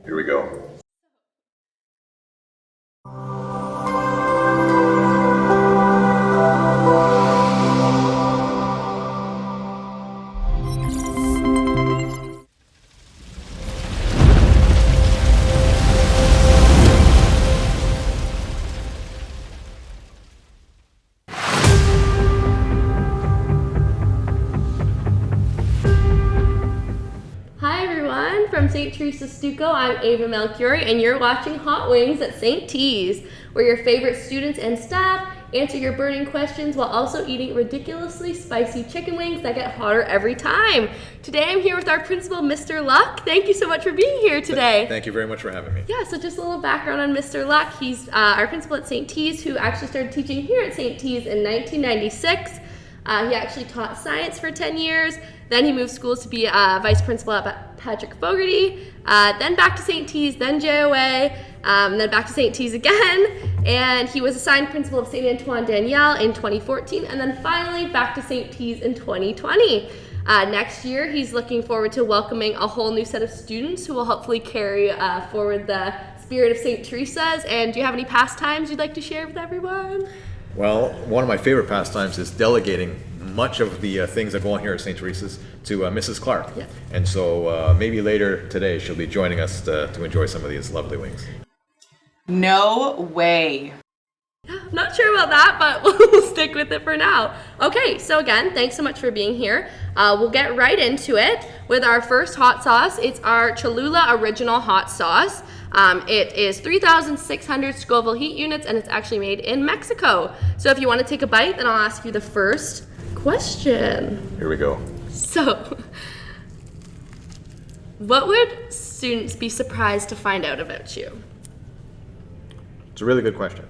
Here we go. From St. Theresa StuCo, I'm Ava Melchiorre, and you're watching Hot Wings at St. T's, where your favorite students and staff answer your burning questions while also eating ridiculously spicy chicken wings that get hotter every time. Today I'm here with our principal, Mr. Luck. Thank you so much for being here today. Thank you very much for having me. Yeah, so just a little background on Mr. Luck. He's our principal at St. T's, who actually started teaching here at St. T's in 1996. He actually taught science for 10 years. Then he moved schools to be vice principal at Patrick Fogarty, then back to St. T's, then JOA, then back to St. T's again, and he was assigned principal of St. Antoine Daniel in 2014, and then finally back to St. T's in 2020. Next year, he's looking forward to welcoming a whole new set of students who will hopefully carry forward the spirit of St. Teresa's. And do you have any pastimes you'd like to share with everyone? Well, one of my favorite pastimes is delegating much of the things that go on here at St. Teresa's to Mrs. Clark. Yeah. And so maybe later today she'll be joining us to enjoy some of these lovely wings. No way. I'm not sure about that, but we'll stick with it for now. Okay, so again, thanks so much for being here. We'll get right into it with our first hot sauce. It's our Cholula original hot sauce. It is 3,600 Scoville heat units, and it's actually made in Mexico. So if you want to take a bite, then I'll ask you the first question. Here we go. So, what would students be surprised to find out about you? It's a really good question.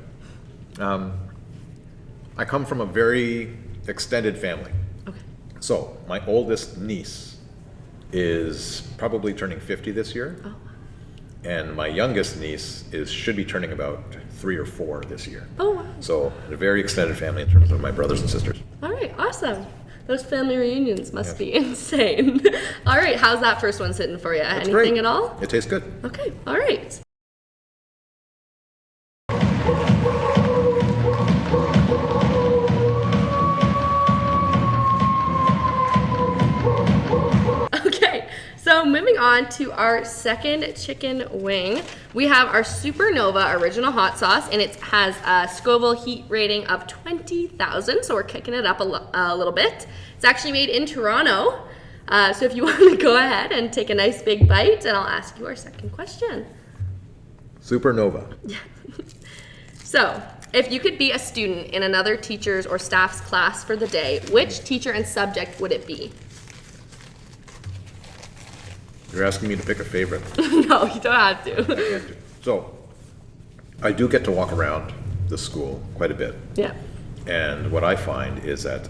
I come from a very extended family. Okay. So my oldest niece is probably turning 50 this year. Oh. And my youngest niece should be turning about 3 or 4 this year. Oh, wow. So a very extended family in terms of my brothers and sisters. All right, awesome. Those family reunions must be insane. All right, how's that first one sitting for you? That's Anything great. at all? It tastes good. Okay, all right. So moving on to our second chicken wing, we have our Supernova original hot sauce, and it has a Scoville heat rating of 20,000, so we're kicking it up a little bit. It's actually made in Toronto, so if you want to go ahead and take a nice big bite, and I'll ask you our second question. Supernova. Yeah. So, if you could be a student in another teacher's or staff's class for the day, which teacher and subject would it be? You're asking me to pick a favorite. No, you don't have to. I can't do. So, I do get to walk around the school quite a bit. Yeah. And what I find is that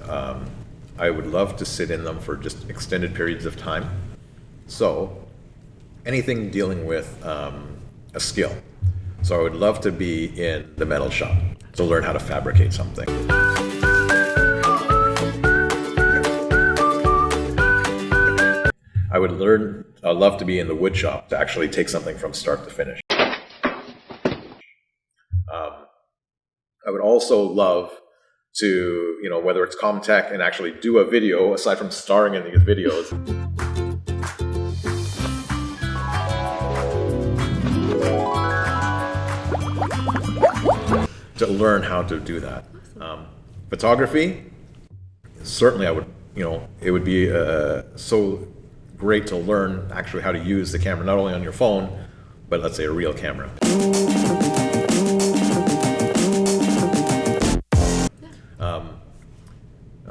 I would love to sit in them for just extended periods of time. So, anything dealing with a skill. So I would love to be in the metal shop to learn how to fabricate something. I'd love to be in the wood shop to actually take something from start to finish. I would also love to, whether it's Comtech and actually do a video, aside from starring in these videos. To learn how to do that. Photography, certainly I would, it would be so great to learn actually how to use the camera, not only on your phone, but let's say a real camera.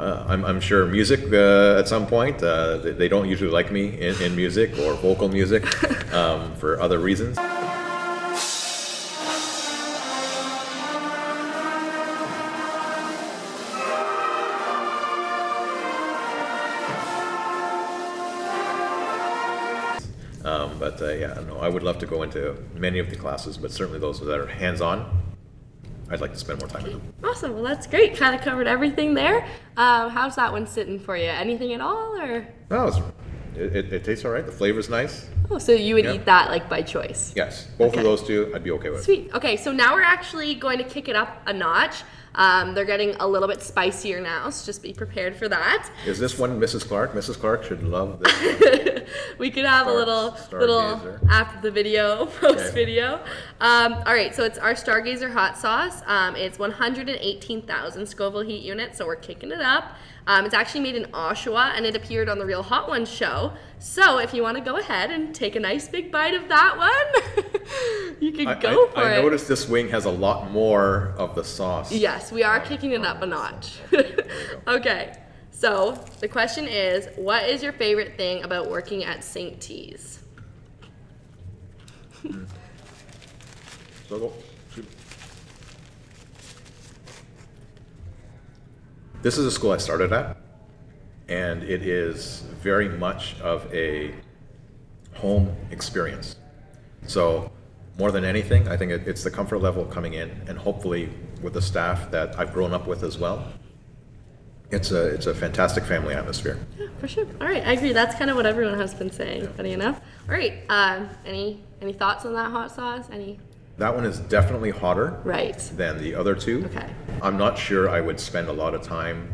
I'm sure music at some point, they don't usually like me in music or vocal music for other reasons. I would love to go into many of the classes, but certainly those that are hands-on, I'd like to spend more time with them. Awesome. Well, that's great. Kind of covered everything there. How's that one sitting for you? Anything at all, or? No, it tastes all right. The flavor's nice. Oh, so you would Yeah. eat that like by choice? Yes, both Okay. of those two, I'd be okay with. Sweet. Okay, so now we're actually going to kick it up a notch. They're getting a little bit spicier now, so just be prepared for that. Is this one Mrs. Clark? Mrs. Clark should love this one. We could have a little Stargazer. after the video, post video. All right, so it's our Stargazer hot sauce. It's 118,000 Scoville heat units, so we're kicking it up. It's actually made in Oshawa, and it appeared on the Real Hot Ones show. So if you want to go ahead and take a nice big bite of that one, you can go for it. I noticed this wing has a lot more of the sauce. Yes, we are kicking it up a notch. Okay, so the question is, what is your favorite thing about working at St. T's? So go. Shoot. This is a school I started at, and it is very much of a home experience. So more than anything, I think it's the comfort level coming in, and hopefully with the staff that I've grown up with as well. It's a fantastic family atmosphere. Yeah, for sure. All right, I agree. That's kind of what everyone has been saying. Funny enough. All right. Any thoughts on that hot sauce? Any? That one is definitely hotter Right. than the other two. Okay. I'm not sure I would spend a lot of time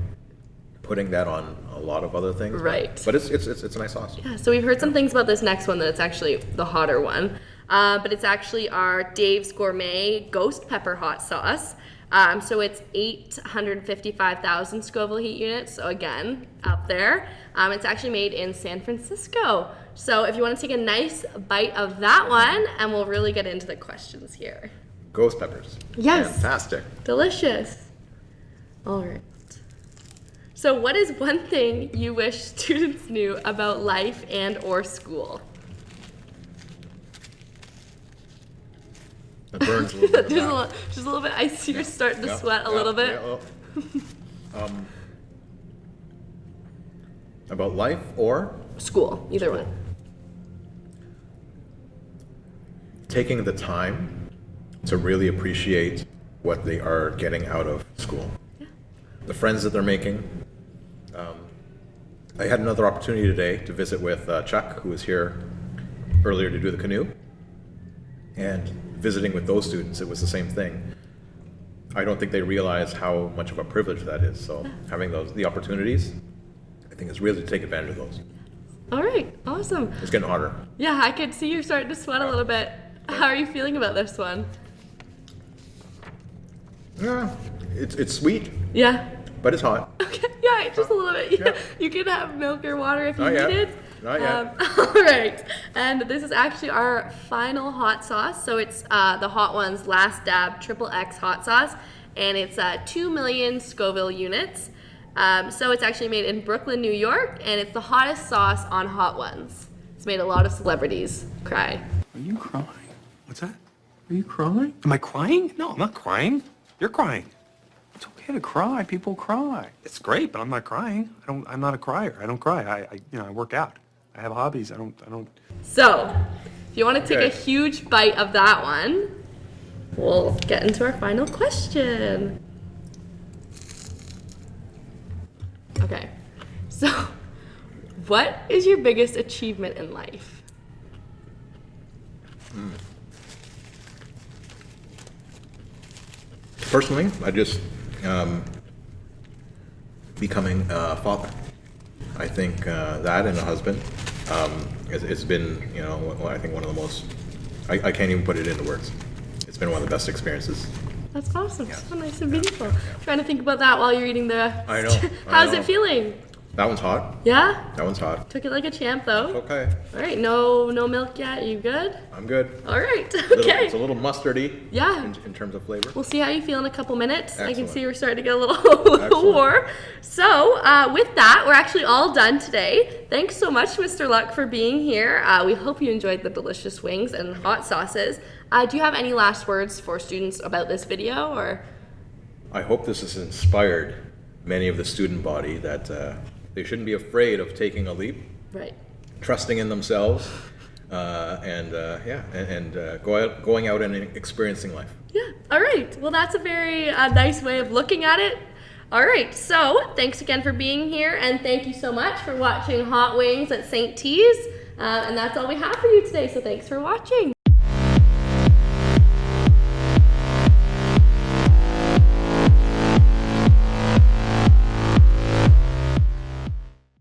putting that on a lot of other things. Right. But it's a nice sauce. Yeah. So we've heard some things about this next one that it's actually the hotter one, but it's actually our Dave's Gourmet Ghost Pepper Hot Sauce. So it's 855,000 Scoville heat units. So again, up there. It's actually made in San Francisco. So if you want to take a nice bite of that one, and we'll really get into the questions here. Ghost peppers. Yes. Fantastic. Delicious. All right. So what is one thing you wish students knew about life and or school? It burns a little bit. There's just a little bit icy. You're starting to sweat a little bit. About life or School, either one. taking the time to really appreciate what they are getting out of school. Yeah. The friends that they're making. I had another opportunity today to visit with Chuck, who was here earlier to do the canoe. And visiting with those students, it was the same thing. I don't think they realize how much of a privilege that is. So having the opportunities, I think is really to take advantage of those. All right, awesome. It's getting hotter. Yeah, I could see you're starting to sweat a little bit. How are you feeling about this one? Yeah, it's sweet, Yeah. but it's hot. Okay. Yeah, just a little bit. Yeah. Yeah. You can have milk or water if you Not yet. need it. Not yet. All right. And this is actually our final hot sauce. So it's the Hot Ones Last Dab XXX hot sauce. And it's 2 million Scoville units. So it's actually made in Brooklyn, New York. And it's the hottest sauce on Hot Ones. It's made a lot of celebrities cry. Are you crying? What's that? Are you crying? Am I crying? No, I'm not crying. You're crying. It's okay to cry. People cry. It's great, but I'm not crying. I'm not a crier. I don't cry. I work out. I have hobbies. I don't. So if you want to take Okay. a huge bite of that one, we'll get into our final question. Okay. So what is your biggest achievement in life? Personally, I just becoming a father. I think that and a husband it's been, I think one of the most, I can't even put it into words. It's been one of the best experiences. That's awesome. So nice and beautiful. Trying to think about that while you're eating the. I know, I How's know. it feeling? That one's hot. Yeah? That one's hot. Took it like a champ though. Okay, All right, no milk yet. You good? I'm good. All right. Little- Okay. It's a little mustardy. Yeah. In terms of flavor. We'll see how you feel in a couple minutes. I can Excellent. see we're starting to get a little Excellent. warm. So with that, we're actually all done today. Thanks so much, Mr. Luck, for being here. We hope you enjoyed the delicious wings and hot sauces. Do you have any last words for students about this video, or? I hope this has inspired many of the student body that they shouldn't be afraid of taking a leap, Right. trusting in themselves, and going out and experiencing life. Yeah. All right. Well, that's a very nice way of looking at it. All right. So thanks again for being here, and thank you so much for watching Hot Wings at St. T's. And that's all we have for you today, so thanks for watching.